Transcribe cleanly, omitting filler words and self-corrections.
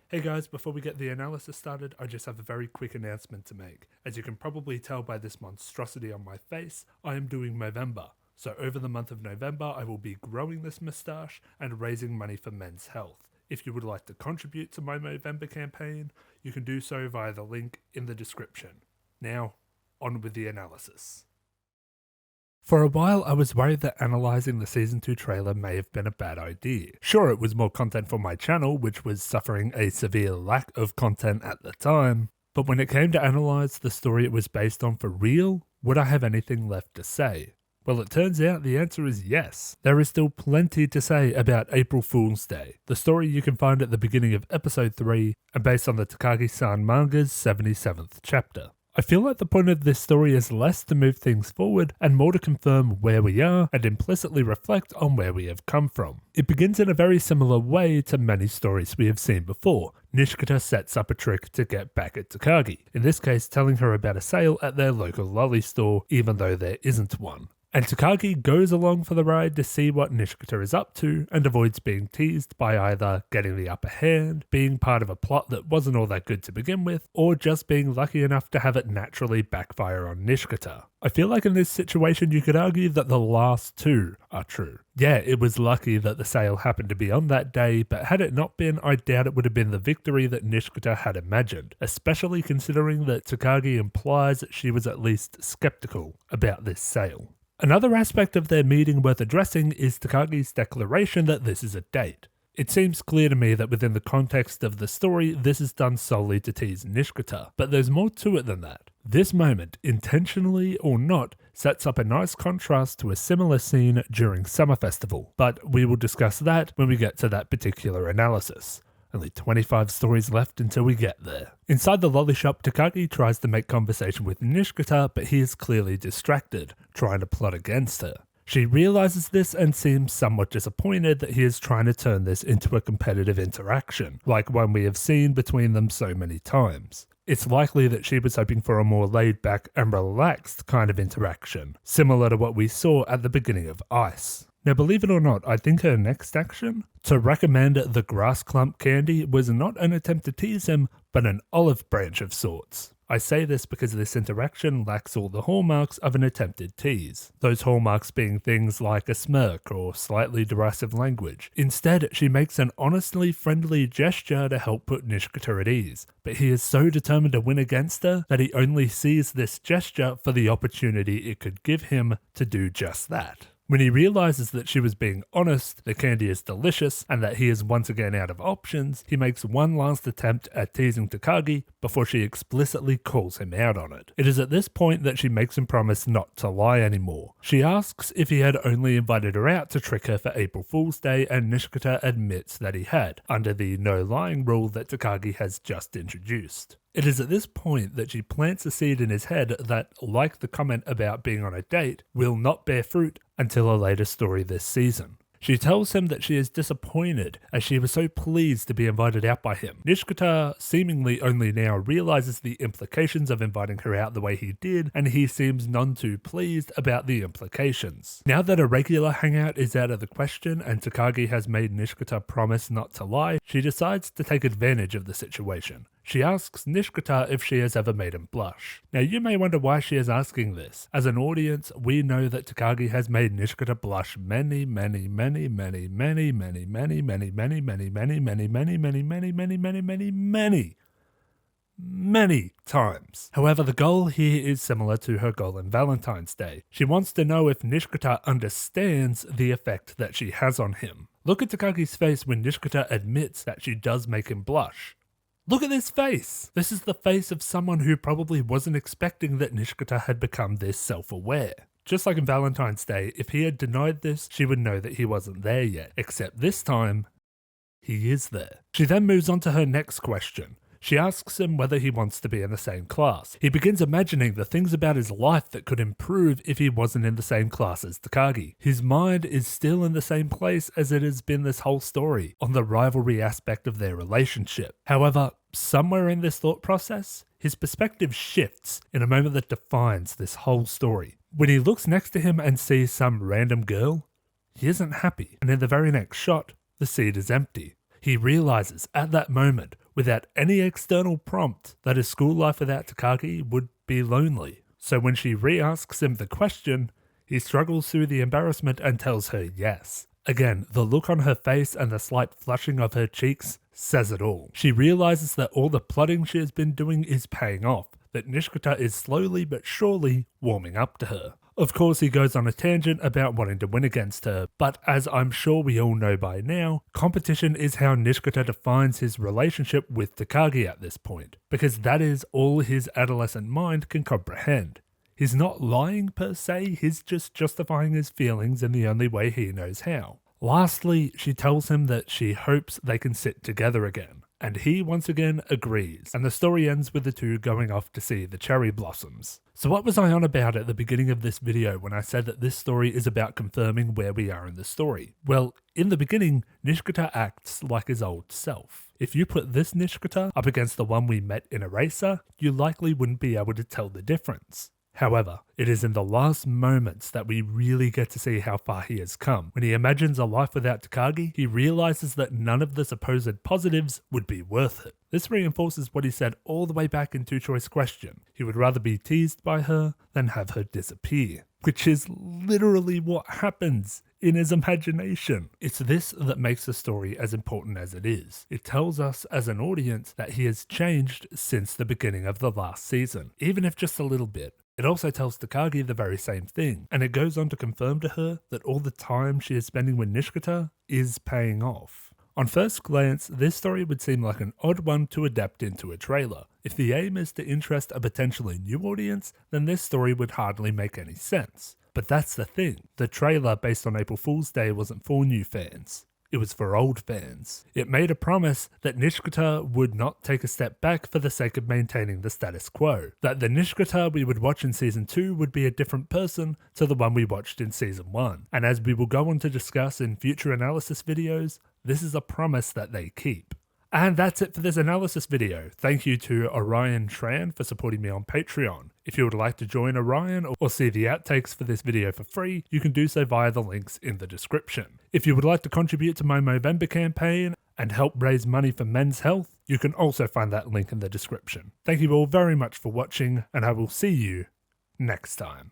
Hey guys, before we get the analysis started, I just have a very quick announcement to make. As you can probably tell by this monstrosity on my face, I am doing Movember. So over the month of November, I will be growing this moustache and raising money for men's health. If you would like to contribute to my Movember campaign, you can do so via the link in the description. Now, on with the analysis. For a while, I was worried that analysing the Season 2 trailer may have been a bad idea. Sure, it was more content for my channel, which was suffering a severe lack of content at the time, but when it came to analyse the story it was based on for real, would I have anything left to say? Well, it turns out the answer is yes. There is still plenty to say about April Fool's Day, the story you can find at the beginning of episode 3, and based on the Takagi-san manga's 77th chapter. I feel like the point of this story is less to move things forward and more to confirm where we are and implicitly reflect on where we have come from. It begins in a very similar way to many stories we have seen before. Nishikata sets up a trick to get back at Takagi, in this case telling her about a sale at their local lolly store even though there isn't one. And Takagi goes along for the ride to see what Nishikata is up to and avoids being teased by either getting the upper hand, being part of a plot that wasn't all that good to begin with, or just being lucky enough to have it naturally backfire on Nishikata. I feel like in this situation you could argue that the last two are true. Yeah, it was lucky that the sale happened to be on that day, but had it not been, I doubt it would have been the victory that Nishikata had imagined, especially considering that Takagi implies that she was at least skeptical about this sale. Another aspect of their meeting worth addressing is Takagi's declaration that this is a date. It seems clear to me that within the context of the story, this is done solely to tease Nishikata, but there's more to it than that. This moment, intentionally or not, sets up a nice contrast to a similar scene during Summer Festival, but we will discuss that when we get to that particular analysis. Only 25 stories left until we get there. Inside the lolly shop, Takagi tries to make conversation with Nishikata, but he is clearly distracted, trying to plot against her. She realizes this and seems somewhat disappointed that he is trying to turn this into a competitive interaction, like one we have seen between them so many times. It's likely that she was hoping for a more laid-back and relaxed kind of interaction, similar to what we saw at the beginning of Ice. Now, believe it or not, I think her next action, to recommend the grass clump candy, was not an attempt to tease him, but an olive branch of sorts. I say this because this interaction lacks all the hallmarks of an attempted tease, those hallmarks being things like a smirk or slightly derisive language. Instead, she makes an honestly friendly gesture to help put Nishikata at ease, but he is so determined to win against her that he only sees this gesture for the opportunity it could give him to do just that. When he realizes that she was being honest, the candy is delicious, and that he is once again out of options, he makes one last attempt at teasing Takagi before she explicitly calls him out on it. It is at this point that she makes him promise not to lie anymore. She asks if he had only invited her out to trick her for April Fool's Day, and Nishikata admits that he had, under the no lying rule that Takagi has just introduced. It is at this point that she plants a seed in his head that, like the comment about being on a date, will not bear fruit until a later story this season. She tells him that she is disappointed as she was so pleased to be invited out by him. Nishikata seemingly only now realizes the implications of inviting her out the way he did, and he seems none too pleased about the implications. Now that a regular hangout is out of the question and Takagi has made Nishikata promise not to lie, she decides to take advantage of the situation. She asks Nishikata if she has ever made him blush. Now you may wonder why she is asking this. As an audience, we know that Takagi has made Nishikata blush many times. However, the goal here is similar to her goal in Valentine's Day. She wants to know if Nishikata understands the effect that she has on him. Look at Takagi's face when Nishikata admits that she does make him blush. Look at this face! This is the face of someone who probably wasn't expecting that Nishikata had become this self-aware. Just like in Valentine's Day, if he had denied this, she would know that he wasn't there yet, except this time, he is there. She then moves on to her next question. She asks him whether he wants to be in the same class. He begins imagining the things about his life that could improve if he wasn't in the same class as Takagi. His mind is still in the same place as it has been this whole story, on the rivalry aspect of their relationship. However, somewhere in this thought process, his perspective shifts in a moment that defines this whole story. When he looks next to him and sees some random girl, he isn't happy, and in the very next shot, the seed is empty. He realizes at that moment without any external prompt that his school life without Takagi would be lonely. So when she re-asks him the question, he struggles through the embarrassment and tells her yes. Again, the look on her face and the slight flushing of her cheeks says it all. She realizes that all the plotting she has been doing is paying off, that Nishikata is slowly but surely warming up to her. Of course, he goes on a tangent about wanting to win against her, but as I'm sure we all know by now, competition is how Nishikata defines his relationship with Takagi at this point, because that is all his adolescent mind can comprehend. He's not lying per se, he's just justifying his feelings in the only way he knows how. Lastly, she tells him that she hopes they can sit together again, and he once again agrees, and the story ends with the two going off to see the cherry blossoms. So what was I on about at the beginning of this video when I said that this story is about confirming where we are in the story? Well, in the beginning, Nishikata acts like his old self. If you put this Nishikata up against the one we met in Eraser, you likely wouldn't be able to tell the difference. However, it is in the last moments that we really get to see how far he has come. When he imagines a life without Takagi, he realizes that none of the supposed positives would be worth it. This reinforces what he said all the way back in Two Choice Question. He would rather be teased by her than have her disappear. Which is literally what happens in his imagination. It's this that makes the story as important as it is. It tells us as an audience that he has changed since the beginning of the last season, even if just a little bit. It also tells Takagi the very same thing, and it goes on to confirm to her that all the time she is spending with Nishikata is paying off. On first glance, this story would seem like an odd one to adapt into a trailer. If the aim is to interest a potentially new audience, then this story would hardly make any sense. But that's the thing, the trailer based on April Fool's Day wasn't for new fans. It was for old fans. It made a promise that Nishikata would not take a step back for the sake of maintaining the status quo. That the Nishikata we would watch in Season 2 would be a different person to the one we watched in Season 1. And as we will go on to discuss in future analysis videos, this is a promise that they keep. And that's it for this analysis video. Thank you to Orion Tran for supporting me on Patreon. If you would like to join Orion or see the outtakes for this video for free, you can do so via the links in the description. If you would like to contribute to my Movember campaign and help raise money for men's health, you can also find that link in the description. Thank you all very much for watching, and I will see you next time.